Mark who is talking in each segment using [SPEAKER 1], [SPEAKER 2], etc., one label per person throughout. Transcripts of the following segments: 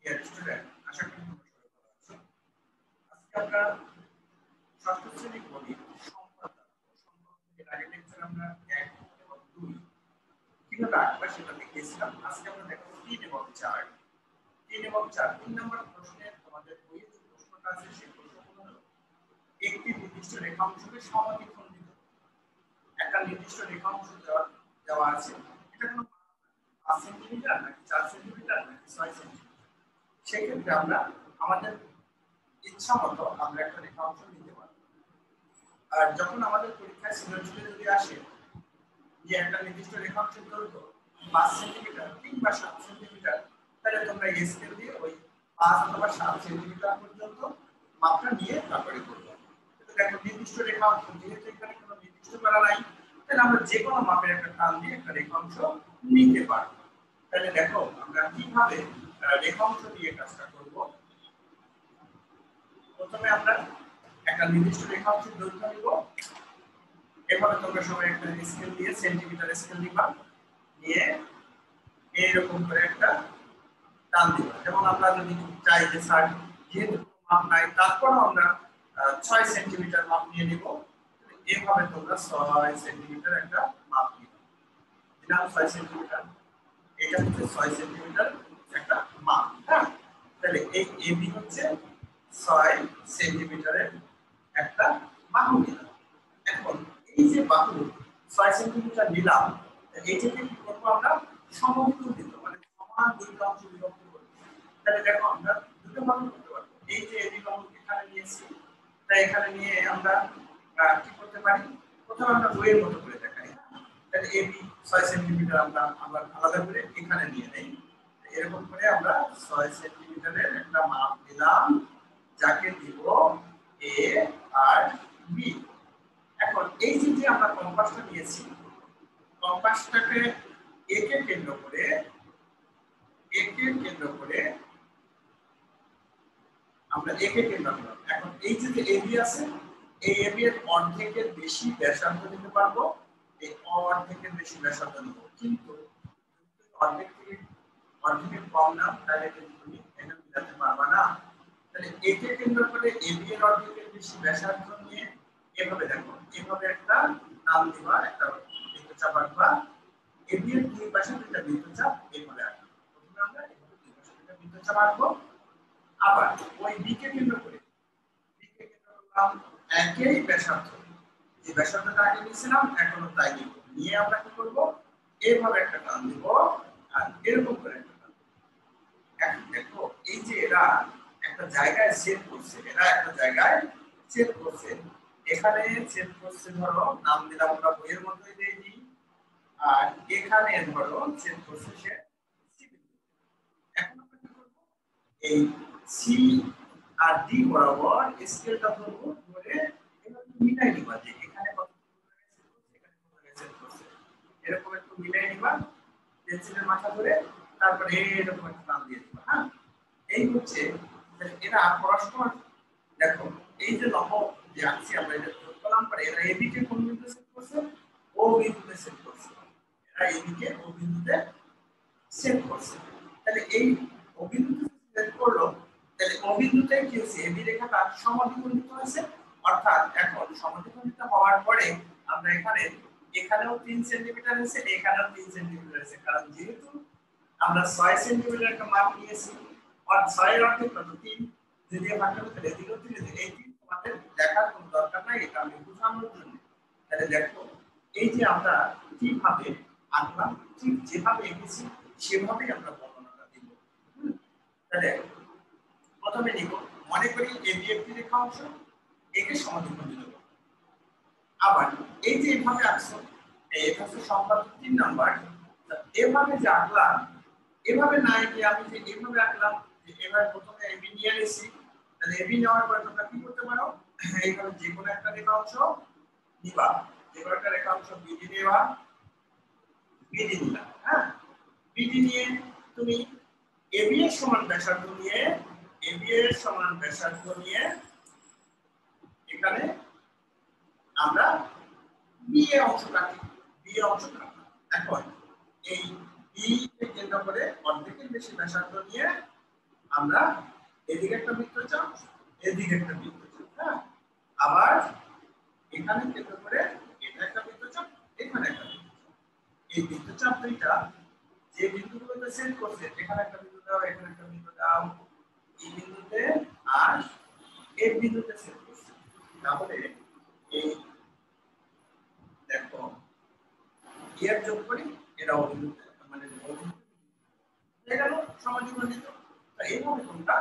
[SPEAKER 1] Dear student, আশা করি তোমরা সবাই ভালো আছো। আজকে আমরা ষষ্ঠ শ্রেণী গণিত সম্পর্কের আগের লেকচার আমরা 1 এবং 2 কিভাবে আঁকবা সেটা দেখিয়েছিলাম। আজকে আমরা দেখব 3 এবং 4। 3 এবং 4 3 নম্বর প্রশ্নে তোমাদের বইয়ে যে প্রশ্নটা আছে সেই প্রশ্নটা হলো একটি নির্দিষ্ট রেখাংশকে সমাধিখণ্ডিত একটা নির্দিষ্ট রেখাংশ দেওয়া আছে। এটা কোনো 5 সেন্টিমিটার নাকি 4 সেন্টিমিটার নাকি 6 সেন্টিমিটার, সেক্ষেত্রে আমরা আমাদের ইচ্ছা মতো আমরা একটা রেখাংশ নিতে পারবো। আর যখন আমাদের পরীক্ষায় সৃজনশীলে যদি আসে যে একটা নির্দিষ্ট রেখাংশের দৈর্ঘ্য 5 সেন্টিমিটার কিংবা 7 সেন্টিমিটার, তাহলে তোমরা এই স্কেল দিয়ে ওই 5 অথবা 7 সেন্টিমিটার পর্যন্ত মাপটা নিয়ে তারপরে করবে। কিন্তু দেখো নির্দিষ্ট রেখাংশ যেহেতু এখানে কোনো নির্দিষ্ট করা নাই, তাহলে আমরা যে কোনো মাপের একটা টান দিয়ে একটা রেখাংশ নিতে পারবো। তাহলে দেখো আমরা কিভাবে রেখাংশ দিয়ে কাজটা করব। প্রথমে আমরা একটা নির্দিষ্ট রেখাংশের দৈর্ঘ্য নিব। এভাবে তোমরা সবাই একটা স্কেল দিয়ে সেন্টিমিটার স্কেল নিবা, নিয়ে এইরকম করে একটা টান দিব। যেমন আমরা যদি চাই যে স্যার যেহেতু মাপ নাই তারপরও আমরা 6 সেন্টিমিটার মাপ নিয়ে নিব, এইভাবে তোমরা 6 সেন্টিমিটার একটা মাপ নিবে। দিলাম 6 সেন্টিমিটার, এটা হচ্ছে 6 সেন্টিমিটার একটা মাপ। হ্যাঁ, তাহলে এই এবি হচ্ছে 6 সেন্টিমিটারের একটা বাহু নিলাম। এখন এই যে বাহু 6 সেন্টিমিটার নিলাম, এইটাকে কি করব আমরা সমদ্বিখণ্ডিত মানে সমান দুইটা অংশ বিভক্ত করব। তাহলে দেখো আমরা দুটো ভাগ করতে পারবো। এই যে এবি বাহু এখানে নিয়েছি, তাই এখানে নিয়ে আমরা কি করতে পারি, প্রথমে আমরা বইয়ের মতো করে দেখাই। তাহলে এবি 6 সেন্টিমিটার আমরা আলাদা করে এখানে নিয়ে নেই। এরকম করে আমরা 6 সেন্টিমিটারের একটা মাপ নিলাম, যাকে দিব এ আর বি। এখন এই যে আমরা কম্পাসটা নিয়েছি, কম্পাসটাকে একে কেন্দ্র করে আমরা একে কেন্দ্র করলাম। এখন এই যে এবি আছে, এই এবি এর অর্ধেকের বেশি ব্যাসার্ধ নিতে পারবো, এই অর্ধেকের বেশি ব্যাসার্ধ নিব। কিন্তু অর্ধেকের কম না, তাহলে কিন্তু তুমি এটা মিলাতে পারবে না। তাহলে একে কেন্দ্র করে এবি এর অর্ধেকের বেশি ব্যাসার্ধ নিয়ে এভাবে দেখো, এভাবে একটা নাম দিবা, একটা বৃত্তচাপ আঁকবা। এবি এর দুই পাশে দুইটা বৃত্তচাপ এইভাবে আঁকবা। প্রথমে আমরা এভাবে দুই পাশে দুইটা বৃত্তচাপ আঁকবো। আবার ওই বি কে কেন্দ্র করে করলাম একই ব্যাসার্ধ, যে ব্যাসার্ধটা আগে নিয়েছিলাম এখনো তাই নিব, নিয়ে আমরা কি করব, এইভাবে একটা টান দিব আর এরকম করে একটা টান দিব। এখন দেখো এই যে এরা একটা জায়গায় ছেদ করছে, এখানে ছেদ করছে, ধরো নাম দিলাম আমরা বইয়ের মধ্যে দিয়েছি। আর এখানে ধরো ছেদ করছে সে সি বিন্দু। এখন আমরা কি করব, এই সি আর ডি বরাবর স্কেলটা ধরবো, ধরে এভাবে মিলাই নিবা যে এখানে কত ছেদ করছে, এরকম একটু মিলাই নিবা পেন্সিলের মাথা ধরে, তারপরে এরকম একটা টান দিয়ে দিবা। হ্যাঁ, এই হচ্ছে এরা পরস্পর দেখো এই যে লম্ব যে আঁকছি আমরা, এটা করলাম পরে এরা এবি কে কোন বিন্দুতে সেট করছে, ও বিন্দুতে সেট করছে, এরা এবি কে ও বিন্দুতে সেট করছে। তাহলে এই ও বিন্দুতে সেট করলো, তাহলে ও বিন্দুতে কি হচ্ছে, এবি রেখাটা সমদ্বিখণ্ডিত হয়েছে। অর্থাৎ এখন সমদ্বিখণ্ডিত হওয়ার পরে আমরা এখানেও 3 সেন্টিমিটার হয়েছে, এখানেও 3 সেন্টিমিটার হয়েছে, কারণ যেহেতু আমরা 6 সেন্টিমিটার একটা মাপ নিয়েছি, আর 6 এর অর্ধেক কত 3, যদি ভাগ করি তাহলে এদিকেও 3, এই 3 আমাদের দেখার কোনো দরকার নাই, এটা আমি বোঝানোর জন্য। তাহলে দেখো এই যে আমরা কিভাবে আঁকলাম, ঠিক যেভাবে এঁকেছি সেভাবেই আমরা বর্ণনাটা দিব। তাহলে প্রথমে নিব, মনে করি এবি একটি রেখাংশ, একে সমদ্বিখণ্ডিত করব। আবার এই যে এভাবে আঁকছো, এটা হচ্ছে সংখ্যা 3 নাম্বার। এভাবে যে আঁকলাম, এভাবে না এঁকে আমি যে এভাবে আঁকলাম, যে এভাবে প্রথমে এবি নিয়ে নিয়েছি, তাহলে এবি নেওয়ার পরে তোমরা কি করতে পারো, এইভাবে যে কোনো একটা রেখাংশ নিবা, যে কোনো একটা রেখাংশ বিডি নেবা, বিডি নিলা। হ্যাঁ, বিডি নিয়ে তুমি এবি এর সমান ব্যাসার্ধ নিয়ে এখানে আমরা বি এর অংশ কাটি, এখন এই বি কে কেন্দ্র করে অর্ধেকের বেশি ব্যাসার্ধ নিয়ে আমরা এদিকে একটা বৃত্তচাপ, এদিকে একটা বৃত্তচাপ, হ্যাঁ, আবার এখানে কেন্দ্র করে এটা একটা বৃত্তচাপ, এখানে একটা বৃত্তচাপ। এই বৃত্তচাপ দুইটা যে বিন্দুগুলোতে সেট করছে, এখানে একটা বিন্দু দাও, এখানে একটা বিন্দু দাও, এই বিন্দুতে আর এই বিন্দুতে সেট করছে। তাহলে এই দেখো এর যোগ করি, এরা অভিমুখে মানে এটা হলো সমাজীবনিত। এইভাবে তোমরা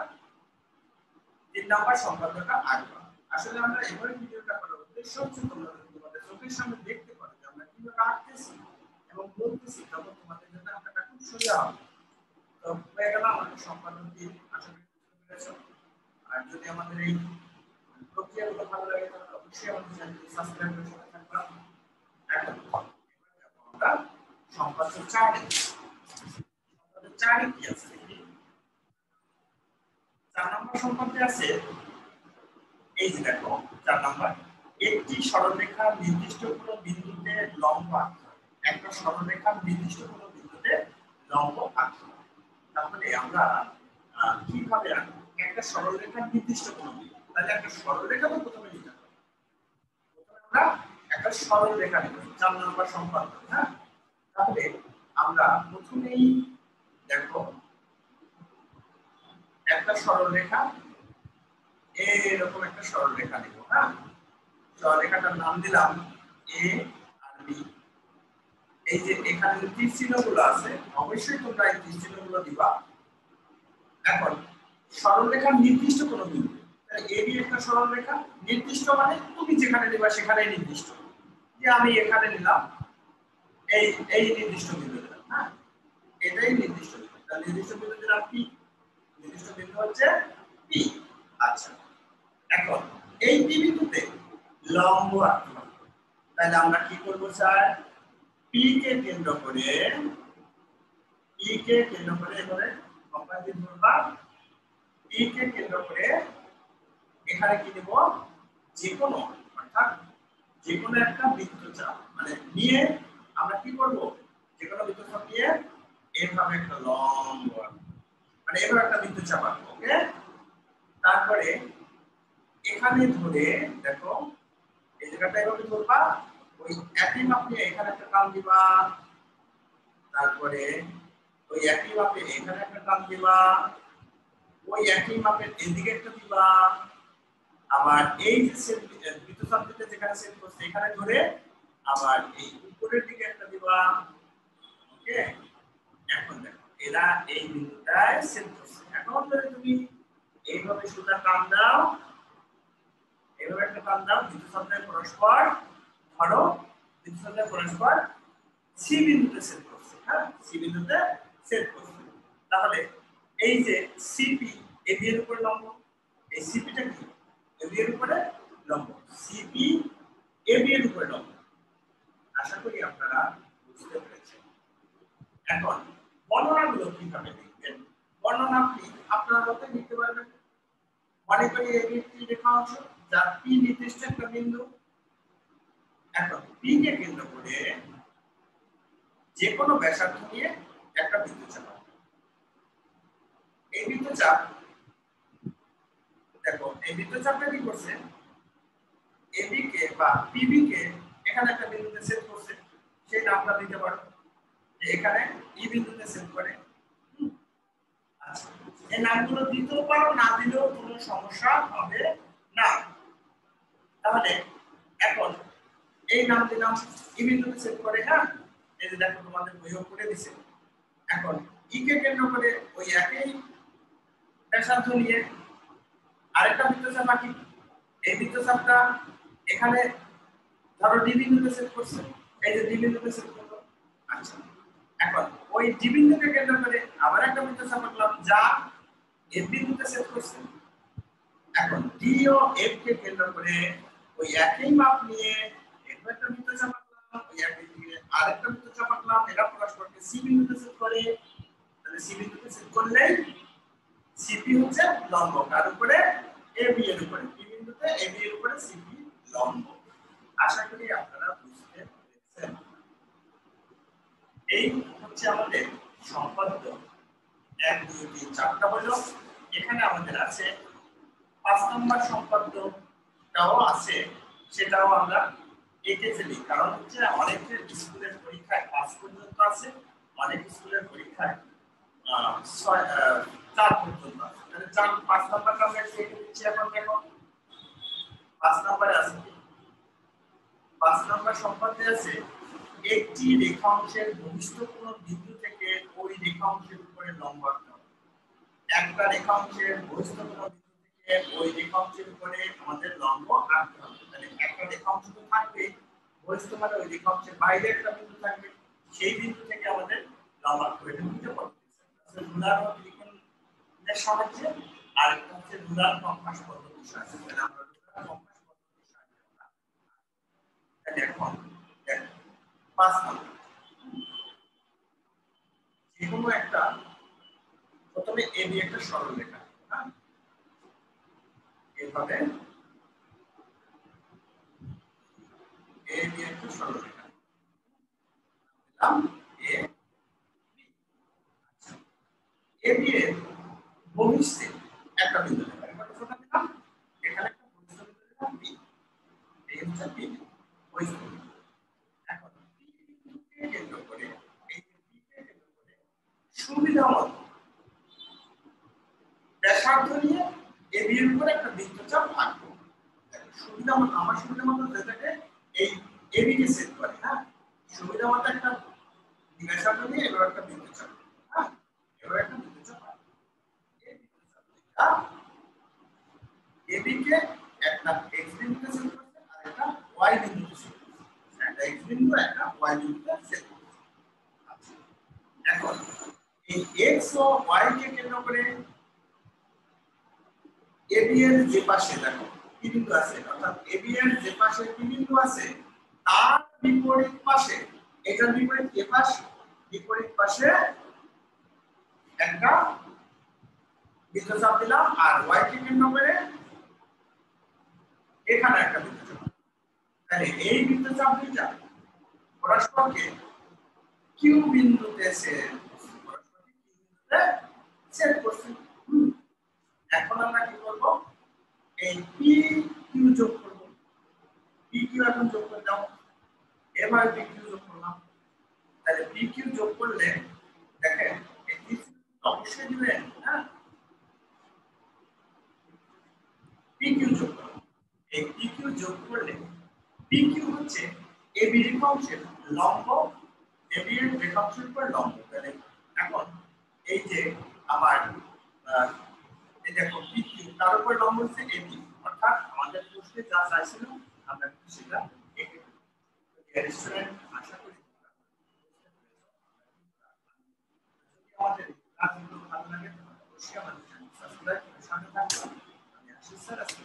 [SPEAKER 1] 3 নাম্বার সম্পাদ্যটা আঁকবা। আসলে আমরা এবারে ভিডিওটা করার উদ্দেশ্য হচ্ছে তোমাদের চোখের সামনে দেখতে পারো যে আমরা কিভাবে আঁকতেছি এবং বলতেছি, তখন তোমাদের জন্য আঁকাটা খুব সোজা হবে। তো হয়ে গেল আমাদের সম্পাদনটি, আশা করি বুঝতে পেরেছো। আর যদি আমাদের এই প্রক্রিয়াগুলো ভালো লাগে তাহলে অবশ্যই আমাদের চ্যানেলটি সাবস্ক্রাইব করে সাথে থাকবা। এখন আমরা সম্পাদ্য 4 সম্পাদ্য 4 কি আছে? 4 নম্বর সম্পাদ্যে আছে এই যে দেখো 4 নাম্বার, একটি সরলরেখা নির্দিষ্ট কোনো বিন্দুতে লম্ব আঁকতে হবে। একটা সরলরেখা নির্দিষ্ট কোনো বিন্দুতে লম্ব আঁকতে হবে। তাহলে আমরা কিভাবে আঁকব? একটা সরলরেখা নির্দিষ্ট কোনো বিন্দু, তাহলে একটা সরলরেখা তো প্রথমে নিতে হবে। প্রথমে আমরা একটা সরলরেখা নেব, 4 নাম্বার সম্পাদ্য, হ্যাঁ। তাহলে আমরা প্রথমেই দেখো একটা সরলরেখা, এরকম একটা সরলরেখা নেব, হ্যাঁ। সরলরেখাটার নাম দিলাম এ আর বি। এই যে এখানে যে তীর চিহ্নগুলো আছে, অবশ্যই তোমরা এই তীর চিহ্নগুলো দিবা। এখন সরলরেখার নির্দিষ্ট কোন বিন্দু, তাহলে এ বি একটা সরলরেখা, নির্দিষ্ট মানে তুমি যেখানে নিবা সেখানেই নির্দিষ্ট। যে আমি এখানে নিলাম, এই এই নির্দিষ্ট বিন্দু দিলাম, হ্যাঁ, এটাই নির্দিষ্ট বিন্দু। তাহলে নির্দিষ্ট বিন্দু দিলাম পি, নির্দিষ্ট বিন্দু হচ্ছে পি। আচ্ছা, এখন এই পি বিন্দুতে লম্ব আঁকতে হবে। তাহলে আমরা কি করব স্যার? পি কে কেন্দ্র করে এবারে কম্পাস দিয়ে ধরবা, পি কে কেন্দ্র করে এখানে কি দেব? যে কোনো, অর্থাৎ যে কোনো একটা বৃত্তচাপ মানে নিয়ে আমরা কি করব? যে কোনো বৃত্তচাপ নিয়ে এইভাবে একটা লম্ব মানে এভাবে একটা বৃত্তচাপ আঁকবো, ওকে। তারপরে এখানে ধরে দেখো এই জায়গাটা এভাবে ধরবা, ওই একই মাপ নিয়ে এখানে একটা টান দিবা, তারপরে ওই একই মাপে এখানে একটা টান দিবা, ওই একই মাপের এদিকে একটা দিবা, আবার এই যে বৃত্তচাপটিতে যেখানে সেট করছে এখানে ধরে আবার এই উপরের দিকে একটা দিবা, ওকে। এখন দেখো এরা এই বিন্দুটায় সেট করছে। এখন যদি তুমি এইভাবে সুতা টান দাও, এইভাবে একটা টান দাও, বৃত্তচাপের পরস্পর ধরো, বৃত্তচাপের পরস্পর সি বিন্দুতে সেট করছে, হ্যাঁ, সি বিন্দুতে সেট করছে। তাহলে এই যে সিপি এবি এর উপর লম্ব, এই সিপিটা কি? এবি এর উপরে লম্ব, সিপি এবি এর উপরে লম্ব। আশা করি আপনারা বুঝতে পেরেছেন। এখন বর্ণনাগুলো কিভাবে লিখবেন? বর্ণনা আপনি আপনার মতে লিখতে পারবেন। মনে করি এবি একটি রেখা অংশ যার পি নির্দিষ্ট একটা বিন্দু। এখন পি কে কেন্দ্র করে যে কোনো ব্যাসার্ধ নিয়ে একটা বৃত্তচাপ। এই বৃত্তচাপ দেখো, এই বৃত্তচাপটা কি করছে? এবি কে বা পিবি কে এখানে একটা বিন্দুতে সেট করছে, সেই নামটা দিতে পারো যে এখানে ই বিন্দুতে সেট করে। আচ্ছা, এই নামগুলো দিতেও পারো, না দিলেও কোনো সমস্যা হবে না। তাহলে এখন এই নাম দিলাম ই বিন্দুতে সেট করে, হ্যাঁ। এই যে দেখো তোমাদের বইও করে দিছে। এখন ই কে কেন্দ্র করে ওই একই ব্যাসার্ধ নিয়ে আরেকটা বৃত্তচাপ আঁকি। এই বৃত্তচাপটা এখানে ধরো ডি বিন্দুতে সেট করছে, এই যে ডি বিন্দুতে সেট করলো। আচ্ছা, এখন ওই ডি বিন্দুকে কেন্দ্র করে আবার একটা বৃত্তচাপ আঁকলাম যা এফ বিন্দুতে সেট করছে। এখন ডি ও এফ কে কেন্দ্র করে ওই একই মাপ নিয়ে একটা বৃত্তচাপ আঁকলাম, ওই একই দিকে আরেকটা বৃত্তচাপ আঁকলাম, এরা পরস্পরকে সি বিন্দুতে সেট করে। তাহলে সি বিন্দুতে সেট করলে সিপি হচ্ছে লম্ব কার উপরে? এবি এর উপরে। পি বিন্দুতে এবি এর উপরে সিপি লম্ব। আশা করি আপনারা বুঝতে পেরেছেন। এই হচ্ছে আমাদের সম্পাদ্য 1 2 3 4টা হলো। এখানে আমাদের আছে 5 নম্বর সম্পাদ্যটাও আছে, সেটাও আমরা এঁকে ফেলি, কারণ হচ্ছে অনেকের স্কুলের পরীক্ষায় 5 পর্যন্ত আছে, অনেক স্কুলের পরীক্ষায় 4 পর্যন্ত আছে। তাহলে 5 নম্বরটা আমরা এঁকে দিচ্ছি। এখন দেখো 5 নম্বরে আছে, 5 নম্বর সম্পাদ্যে আছে একটি রেখাংশের বহিস্থ কোণ বিন্দু থেকে ওই রেখাংশের উপরে লম্ব আঁকতে হবে। একটা রেখাংশের বহিস্থ কোণ বিন্দু থেকে ওই রেখাংশের উপরে আমাদের লম্ব আঁকতে হবে। তাহলে একটা রেখাংশ তো থাকবে, বহিস্থ মানে ওই রেখাংশের বাইরে একটা বিন্দু থাকবে, সেই বিন্দু থেকে আমাদের লম্ব আঁকতে হবে। এটা বুঝতে পারতেছেন? আসলে রুলার ও ত্রিকোণের সাহায্যে, আর একটা হচ্ছে রুলার কম্পাস পদ্ধতির সাহায্যে। তাহলে আমরা রুলার কম্পাস পদ্ধতির সাহায্যে আমরা তাহলে এখন দেখো 5 নম্বর যেকোনো একটা, প্রথমে এবি একটা সরল রেখা, হ্যাঁ, এভাবে এবি একটা সরল রেখা দিলাম, এ এবি এর বহিস্থে একটা বিন্দু দিলাম, এবার কোনটা দিলাম, এখানে একটা বহিস্থ বিন্দু দিলাম বি, এই হচ্ছে বি বহিস্থ বিন্দু। এখন বি বিন্দুকে কেন্দ্র করে, এই যে বি কে কেন্দ্র করে সুবিধামতো ব্যাসার্ধ নিয়ে এবি এর উপরে একটা বৃত্তচাপ আঁকবো। সুবিধামতো, আমার সুবিধামতো যেটাকে এই এবি কে সেট করে, হ্যাঁ, সুবিধামতো একটা ব্যাসার্ধ নিয়ে এবার একটা বৃত্তচাপ, হ্যাঁ, এবার একটা বৃত্তচাপ আঁকবো। এই বৃত্তচাপটা এবি কে একটা এক্স বিন্দুতে সেট করছে আর একটা ওয়াই বিন্দুতে সেট করছে, একটা এক্স বিন্দু একটা ওয়াই বিন্দুতে সেট করছে। আচ্ছা, এখন এই এক্স ও ওয়াই কে কেন্দ্র করে এবি এর যে পাশে দেখো কি বিন্দু আছে, অর্থাৎ এবি এর যে পাশে কি বিন্দু আছে তার বিপরীত পাশে, এটার বিপরীত এ পাশ, বিপরীত পাশে একটা বৃত্তচাপ দিলাম, আর ওয়াই কে কেন্দ্র করে এখানে একটা বৃত্তচাপ। তাহলে এই বৃত্তচাপ দুইটা পরস্পরকে কিউ বিন্দুতে সেট করছে। এখন আমরা কি করব, এই পি কিউ যোগ করব, পি কিউ এখন যোগ করে দাও, এবার পি কিউ যোগ করলাম। তাহলে পি কিউ যোগ করলে দেখেন এই পি অবশ্যই দিবেন, হ্যাঁ, পি কিউ যোগ করলাম। এই পি কিউ যোগ করলে পি কিউ হচ্ছে এবি রেখাংশের লম্ব, এবি এর রেখাংশের উপর লম্ব। তাহলে এখন এই যে আমার এই দেখো পি কিউ তার উপর লম্ব হচ্ছে এবি, অর্থাৎ আমাদের প্রশ্নে যা চাইছিল আমরা কিন্তু সেটা এঁকে দিলাম। স্টুডেন্ট, আশা করি আমাদের ক্লাসগুলো ভালো লাগে অবশ্যই আমাদের চ্যানেল সাবস্ক্রাইব করে সাথে থাকবেন। আমি আশিস স্যার আজকে